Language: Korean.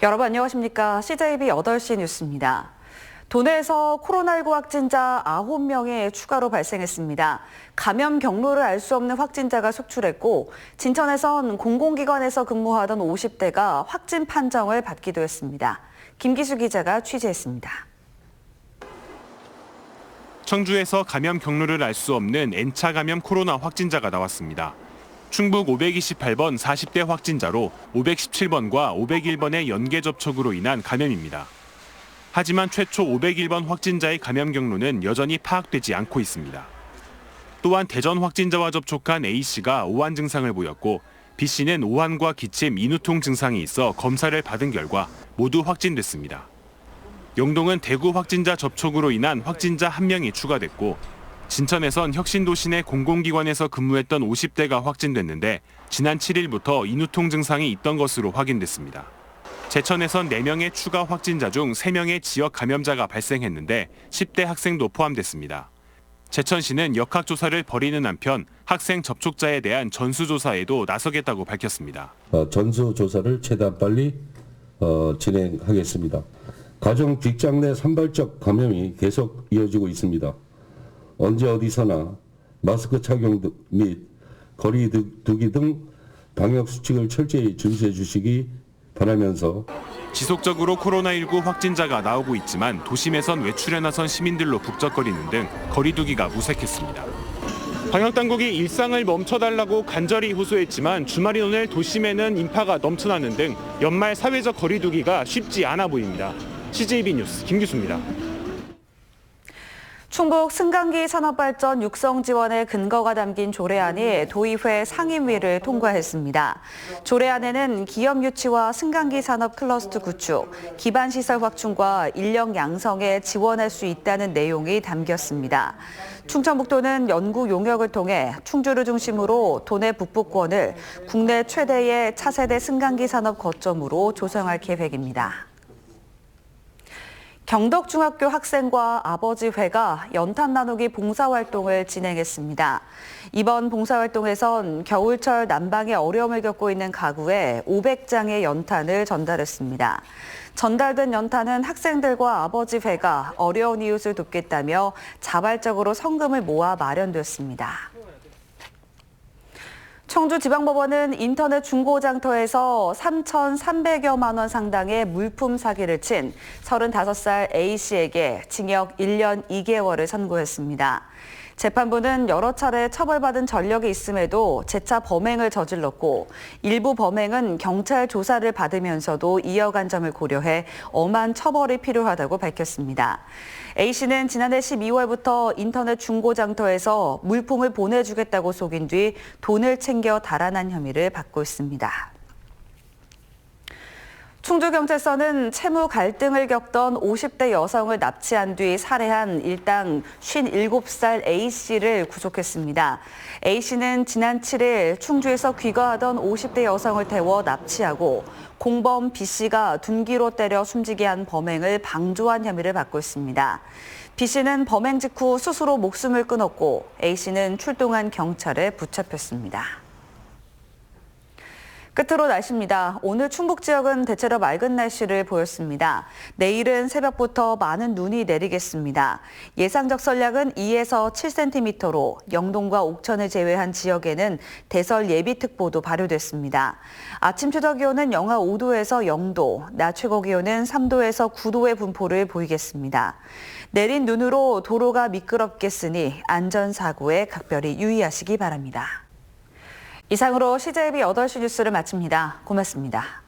여러분 안녕하십니까? CJB 8시 뉴스입니다. 도내에서 코로나19 확진자 9명이 추가로 발생했습니다. 감염 경로를 알 수 없는 확진자가 속출했고 진천에선 공공기관에서 근무하던 50대가 확진 판정을 받기도 했습니다. 김기수 기자가 취재했습니다. 청주에서 감염 경로를 알 수 없는 N차 감염 코로나 확진자가 나왔습니다. 충북 528번 40대 확진자로 517번과 501번의 연계 접촉으로 인한 감염입니다. 하지만 최초 501번 확진자의 감염 경로는 여전히 파악되지 않고 있습니다. 또한 대전 확진자와 접촉한 A씨가 오한 증상을 보였고 B씨는 오한과 기침, 인후통 증상이 있어 검사를 받은 결과 모두 확진됐습니다. 영동은 대구 확진자 접촉으로 인한 확진자 1명이 추가됐고 진천에선 혁신도시 내 공공기관에서 근무했던 50대가 확진됐는데 지난 7일부터 인후통 증상이 있던 것으로 확인됐습니다. 제천에선 4명의 추가 확진자 중 3명의 지역 감염자가 발생했는데 10대 학생도 포함됐습니다. 제천시는 역학조사를 벌이는 한편 학생 접촉자에 대한 전수조사에도 나서겠다고 밝혔습니다. 전수조사를 최대한 빨리 진행하겠습니다. 가정, 직장 내 산발적 감염이 계속 이어지고 있습니다. 언제 어디서나 마스크 착용 및 거리 두기 등 방역 수칙을 철저히 준수해 주시기 바라면서 지속적으로 코로나19 확진자가 나오고 있지만 도심에선 외출에 나선 시민들로 북적거리는 등 거리 두기가 무색했습니다. 방역당국이 일상을 멈춰달라고 간절히 호소했지만 주말인 오늘 도심에는 인파가 넘쳐나는 등 연말 사회적 거리 두기가 쉽지 않아 보입니다. CJB 뉴스 김규수입니다. 충북 승강기 산업발전 육성 지원의 근거가 담긴 조례안이 도의회 상임위를 통과했습니다. 조례안에는 기업 유치와 승강기 산업 클러스터 구축, 기반시설 확충과 인력 양성에 지원할 수 있다는 내용이 담겼습니다. 충청북도는 연구 용역을 통해 충주를 중심으로 도내 북부권을 국내 최대의 차세대 승강기 산업 거점으로 조성할 계획입니다. 경덕중학교 학생과 아버지회가 연탄 나누기 봉사활동을 진행했습니다. 이번 봉사활동에선 겨울철 난방에 어려움을 겪고 있는 가구에 500장의 연탄을 전달했습니다. 전달된 연탄은 학생들과 아버지회가 어려운 이웃을 돕겠다며 자발적으로 성금을 모아 마련됐습니다. 청주지방법원은 인터넷 중고장터에서 3,300여만 원 상당의 물품 사기를 친 35살 A씨에게 징역 1년 2개월을 선고했습니다. 재판부는 여러 차례 처벌받은 전력이 있음에도 재차 범행을 저질렀고 일부 범행은 경찰 조사를 받으면서도 이어간 점을 고려해 엄한 처벌이 필요하다고 밝혔습니다. A씨는 지난해 12월부터 인터넷 중고장터에서 물품을 보내주겠다고 속인 뒤 돈을 챙겨 달아난 혐의를 받고 있습니다. 충주경찰서는 채무 갈등을 겪던 50대 여성을 납치한 뒤 살해한 일당 57살 A씨를 구속했습니다. A씨는 지난 7일 충주에서 귀가하던 50대 여성을 태워 납치하고 공범 B씨가 둔기로 때려 숨지게 한 범행을 방조한 혐의를 받고 있습니다. B씨는 범행 직후 스스로 목숨을 끊었고 A씨는 출동한 경찰에 붙잡혔습니다. 끝으로 날씨입니다. 오늘 충북 지역은 대체로 맑은 날씨를 보였습니다. 내일은 새벽부터 많은 눈이 내리겠습니다. 예상 적설량은 2에서 7cm로 영동과 옥천을 제외한 지역에는 대설 예비특보도 발효됐습니다. 아침 최저 기온은 영하 5도에서 0도, 낮 최고 기온은 3도에서 9도의 분포를 보이겠습니다. 내린 눈으로 도로가 미끄럽겠으니 안전사고에 각별히 유의하시기 바랍니다. 이상으로 CJB 8시 뉴스를 마칩니다. 고맙습니다.